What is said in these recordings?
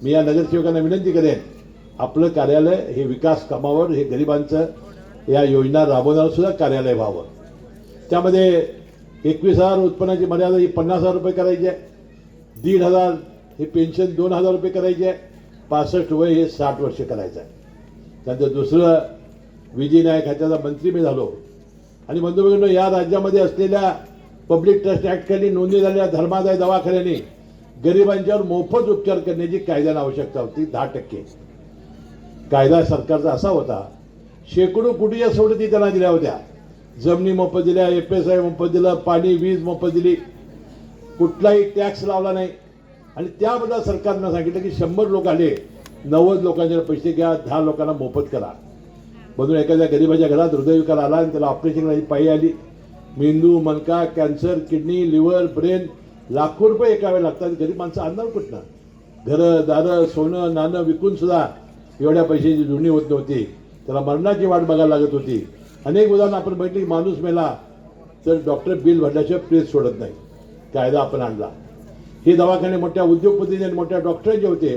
मी या नगरसेवकांना विनंती करेन, आपलं कार्यालय हे विकास कामावर, हे गरिबांचं या योजना राबवणारं सुद्धा कार्यालय व्हावं. त्यामध्ये 21,000 उत्पन्नाची मर्यादा ही 50,000 रुपये करायची आहे, 1,500 हे पेन्शन 2,000 रुपये करायचे आहे, 65 वय हे 60 वर्ष करायचं आहे. त्यानंतर दुसरं, विधी न्याय खात्याचा मंत्री मी झालो आणि बंधुभगिनींनो, या राज्यामध्ये असलेल्या पब्लिक ट्रस्ट ॲक्टखाली नोंदणी झालेल्या धर्मादाय दवाखान्याने गरिबांच्यावर मोफत उपचार करण्याची कायद्याने आवश्यकता होती. 10% कायदा सरकारचा असा होता, शेकडो कोटीच्या सवलती त्यांना दिल्या होत्या. जमिनी मोफत दिल्या, FSI मोफत दिलं, पाणी वीज मोफत दिली, कुठलाही टॅक्स लावला नाही. आणि त्याबद्दल सरकारनं सांगितलं की 100 लोक आले, 90 लोकांचे पैसे घ्या, 10 लोकांना मोफत करा. म्हणून एखाद्या गरिबाच्या घरात हृदयविकार आला आणि त्याला ऑपरेशन पायी आली, मेंदू, मणका, कॅन्सर, किडनी, लिव्हर, ब्रेन, लाखो रुपये एका वेळेला लागतात. गरीब माणसं आणणार कुठनं? घरं दारं सोनं नाणं विकून सुद्धा एवढ्या पैशाची जुळणी होत नव्हती. त्याला मरणाची वाट बघायला लागत होती. अनेक उदाहरणं आपण बघितली की माणूस मेला तर डॉक्टर बिल भरल्याशिवाय प्रेस सोडत नाही. कायदा आपण आणला. हे दवाखाने मोठ्या उद्योगपती आणि मोठ्या डॉक्टर जे होते,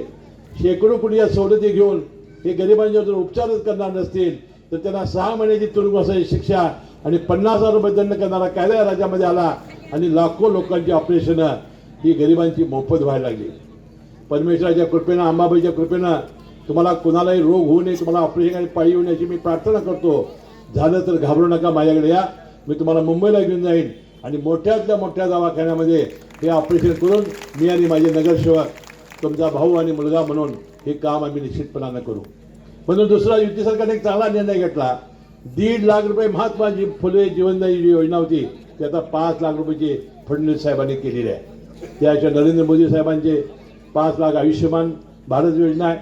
शेकडो कोटी सवलती घेऊन हे गरिबांच्यावर जर उपचारच करणार नसतील तर त्यांना 6 महिन्याची तुरुंगवासाची शिक्षा आणि 50,000 रुपये दंड करणारा कायदा या राज्यामध्ये आला आणि लाखो लोकांची ऑपरेशनं ही गरिबांची मोफत व्हायला लागली. परमेश्वराच्या कृपेनं, अंबाबाईच्या कृपेनं तुम्हाला कुणालाही रोग होऊ नये, तुम्हाला ऑपरेशन आणि पाळी येऊ नये मी प्रार्थना करतो. झालं तर घाबरू नका, माझ्याकडे या, मी तुम्हाला मुंबईला घेऊन जाईन आणि मोठ्यातल्या मोठ्या दवाखान्यामध्ये हे ऑपरेशन करून मी आणि माझे नगरसेवक, तुमचा भाऊ आणि मुलगा म्हणून हे काम आम्ही निश्चितपणानं करू. म्हणून दुसरा, युती सरकारने एक चांगला निर्णय घेतला. 1.5 लाख रुपये महात्मा फुले जीवनदायी जी योजना होती ती आता 5 लाख रुपयाची फडणवीस साहेबांनी केलेली आहे. त्याच्या नरेंद्र मोदी साहेबांचे 5 लाख आयुष्यमान भारत योजना आहे.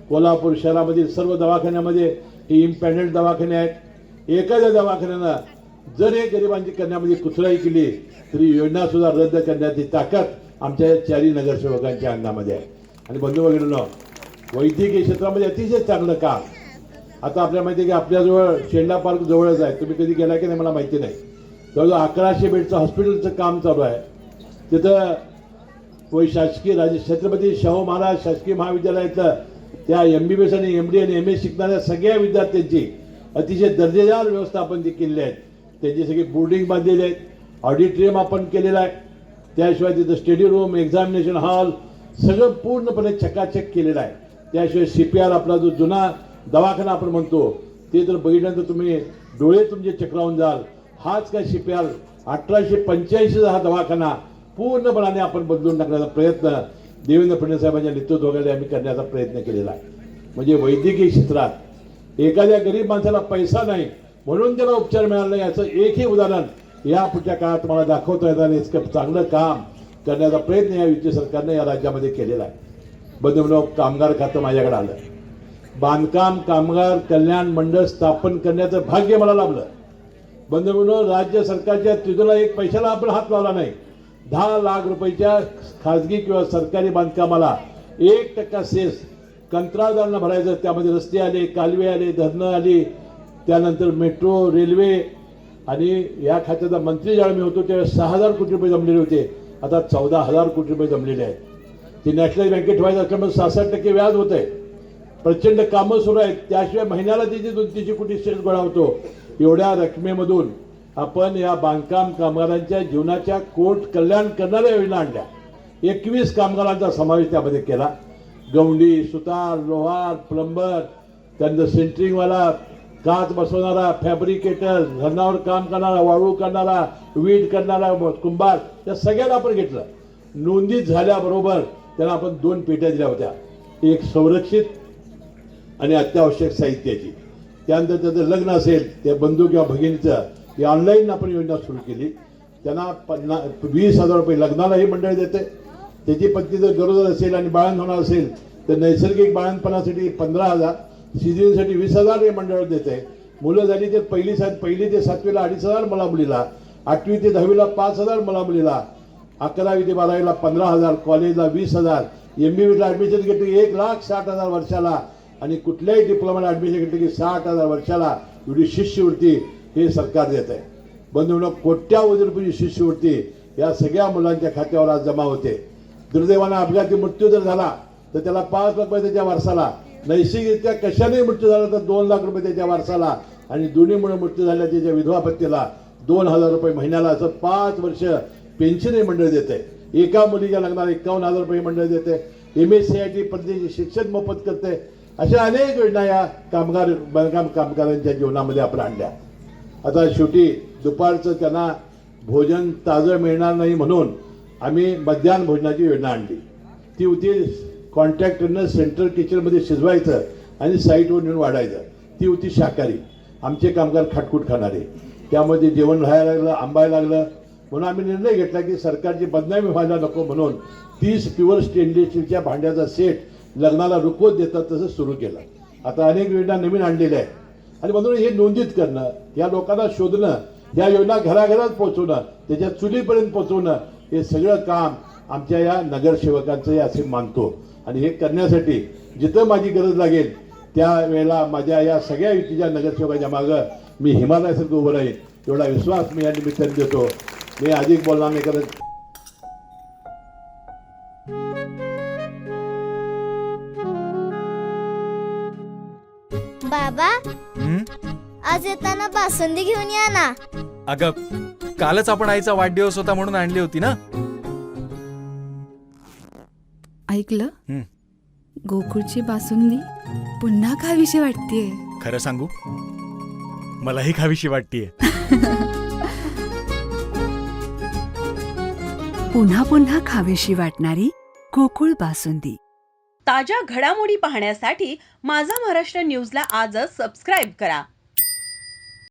कोल्हापूर शहरामधील सर्व दवाखान्यामध्ये हे इम्पॅनल्ड दवाखाने आहेत. एखाद्या दवाखान्यानं जर हे गरिबांची करण्यामध्ये कुचराई केली तरी योजना सुद्धा रद्द करण्याची ताकद आमच्या 4 नगरसेवकांच्या अंगामध्ये आहे. आणि बंधुभगिनींनो, वैद्यकीय क्षेत्रामध्ये अतिशय चांगलं काम. आता आपल्याला माहिती आहे की आपल्याजवळ शेंडा पार्क जवळच आहे. तुम्ही कधी गेला की नाही मला माहिती नाही. जवळजवळ 1100 बेडचं हॉस्पिटलचं काम चालू आहे. तिथं शासकीय छत्रपती शाहू महाराज शासकीय महाविद्यालयातलं त्या MBBS आणि MD आणि MS शिकणाऱ्या सगळ्या विद्यार्थ्यांची अतिशय दर्जेदार व्यवस्था आपण ती केलेली आहे. त्यांची सगळी बोर्डिंग बांधलेली आहेत. ऑडिटोरियम आपण केलेलं आहे. त्याशिवाय तिथं स्टडी रूम, एक्झामिनेशन हॉल सगळं पूर्णपणे चकाचक केलेलं आहे. त्याशिवाय CPR आपला जो जुना दवाखाना आपण म्हणतो ते जर बघितल्यानंतर तुम्ही डोळे तुमचे चक्रावून जाल. हाच काय CPR 1885 हा दवाखाना पूर्णपणाने आपण बदलून टाकण्याचा प्रयत्न देवेंद्र फडणवीस साहेबांच्या नेतृत्वाखाली आम्ही करण्याचा प्रयत्न केलेला आहे. म्हणजे वैद्यकीय क्षेत्रात एखाद्या गरीब माणसाला पैसा नाही म्हणून त्याला उपचार मिळाला नाही याचं एकही उदाहरण या पुढच्या काळात तुम्हाला दाखवता येतं. इतकं चांगलं काम करण्याचा प्रयत्न या युती सरकारने या राज्यामध्ये केलेला आहे. बंधुभगिनींनो, कामगार खातं माझ्याकडे आलं. बांधकाम कामगार कल्याण मंडळ स्थापन करण्याचं भाग्य मला लाभलं. बंधुभगिनींनो, राज्य सरकारच्या तिजोरीला एक पैशाला आपण हात लावला नाही. 10 लाख रुपयाच्या खाजगी किंवा सरकारी बांधकामाला 1% सेस कंत्राटदारांना भरायचं. त्यामध्ये रस्ते आले, कालवे आले, धरणं आली, त्यानंतर मेट्रो, रेल्वे. आणि या खात्याचा मंत्री ज्यावेळी मी होतो त्यावेळेस 6,000 कोटी रुपये जमलेले होते. आता 14,000 कोटी रुपये जमलेले आहेत. ते नॅशनल बँकेत ठेवायचं असल्यामुळे 66% व्याज होत आहे. प्रचंड कामं सुरू आहेत. त्याशिवाय महिन्याला तिथे 200-300 कोटी सेस गोळा होतो. एवढ्या रकमेमधून आपण या बांधकाम कामगारांच्या जीवनाच्या कोट कल्याण करणाऱ्या योजना आणल्या. 21 कामगारांचा समावेश त्यामध्ये केला. गवंडी, सुतार, लोहार, प्लंबर, त्यानंतर सेंटरिंगवाला, काच बसवणारा, फॅब्रिकेटर, धरणावर काम करणारा, वाळू करणारा, वीट करणारा, कुंभार, या सगळ्यांना आपण घेतलं. नोंदीत झाल्याबरोबर त्यांना आपण 2 पेट्या दिल्या होत्या. एक संरक्षित आणि अत्यावश्यक साहित्याची. त्यानंतर त्याचं लग्न असेल त्या बंधू किंवा भगिनीचं ही ऑनलाईन आपण योजना सुरू केली. त्यांना 20,000 रुपये लग्नालाही मंडळ देते. त्याची पत्नी जर गरोदर असेल आणि बाळंत होणार असेल तर नैसर्गिक बाळंतपणासाठी 15,000, सिझेरियनसाठी 20,000 हे मंडळ देते. मुलं झाली तर पहिली ते 7वीला 2,500 मला मुलीला, 8वी ते 10वीला 5,000 मला मुलीला, 11वी ते 12वीला 15,000, कॉलेजला 20,000, MBBSला ॲडमिशन घेतली 1,60,000 वर्षाला आणि कुठल्याही डिप्लोमाला ॲडमिशन घेतली की 60,000 वर्षाला एवढी शिष्यवृत्ती हे सरकार देत आहे. बंधूंनो, कोट्यावधी रुपयाची शिष्यवृत्ती या सगळ्या मुलांच्या खात्यावर आज जमा होते. दुर्दैवानं अपघाती मृत्यू जर झाला तर त्याला 5 लाख रुपये त्याच्या वारसाला, नैसर्गिकरित्या कशाने मृत्यू झाला तर 2 लाख रुपये त्याच्या वारसाला, आणि दोन्हीमुळे मृत्यू झाल्या त्याच्या विधवा पत्नीला 2,000 रुपये महिन्याला, असं 5 वर्ष पेन्शनही मंडळ देते. एका मुलीच्या लग्नाला 51,000 रुपये मंडळ देते. MSCIT पद्धतीचे शिक्षण मोफत करते. अशा अनेक योजना या बांधकाम कामगारांच्या जीवनामध्ये आपण आणल्या. आता शेवटी दुपारचं त्यांना भोजन ताजं मिळणार नाही म्हणून आम्ही मध्याह्न भोजनाची योजना आणली. ती होती कॉन्ट्रॅक्टरनं सेंट्रल किचनमध्ये शिजवायचं आणि साईटवर नेऊन वाढायचं. ती होती शाकाहारी. आमचे कामगार खाटकूट खाणारे, त्यामध्ये जेवण राहायला लागलं, आंबायला लागलं. म्हणून आम्ही निर्णय घेतला की सरकारची बदनामी व्हायला नको म्हणून 30 प्युअर स्टेनलेस स्टीलच्या भांड्याचा सेट लग्नाला रुखवत देतात तसं सुरू केलं. आता अनेक योजना नवीन आणलेल्या आहेत. आणि म्हणून हे नोंदीत करणं, या लोकांना शोधणं, या योजना घराघरात पोहोचवणं, त्याच्या चुलीपर्यंत पोहोचवणं, हे सगळं काम आमच्या या नगरसेवकांचं आहे असे मानतो. आणि हे करण्यासाठी जिथं माझी गरज लागेल त्यावेळेला माझ्या या सगळ्या युतीच्या नगरसेवकाच्या मागं मी हिमालयासारखं उभं राहील, एवढा विश्वास मी या निमित्ताने देतो. मी अधिक बोलणार नाही करत. बाबा, आज येताना बासुंदी घेऊन या ना. अगं, कालच आपण आईचा वाढदिवस होता म्हणून आणली होती ना. ऐकलं, गोकुळची बासुंदी पुन्हा खावीशी वाटतेय. खरं सांगू, मलाही खावीशी वाटतेय. पुन्हा पुन्हा खावीशी वाटणारी गोकुळ बासुंदी. ताज्या घडामोडी पाहण्यासाठी माझा महाराष्ट्र न्यूजला आजच सबस्क्राईब करा.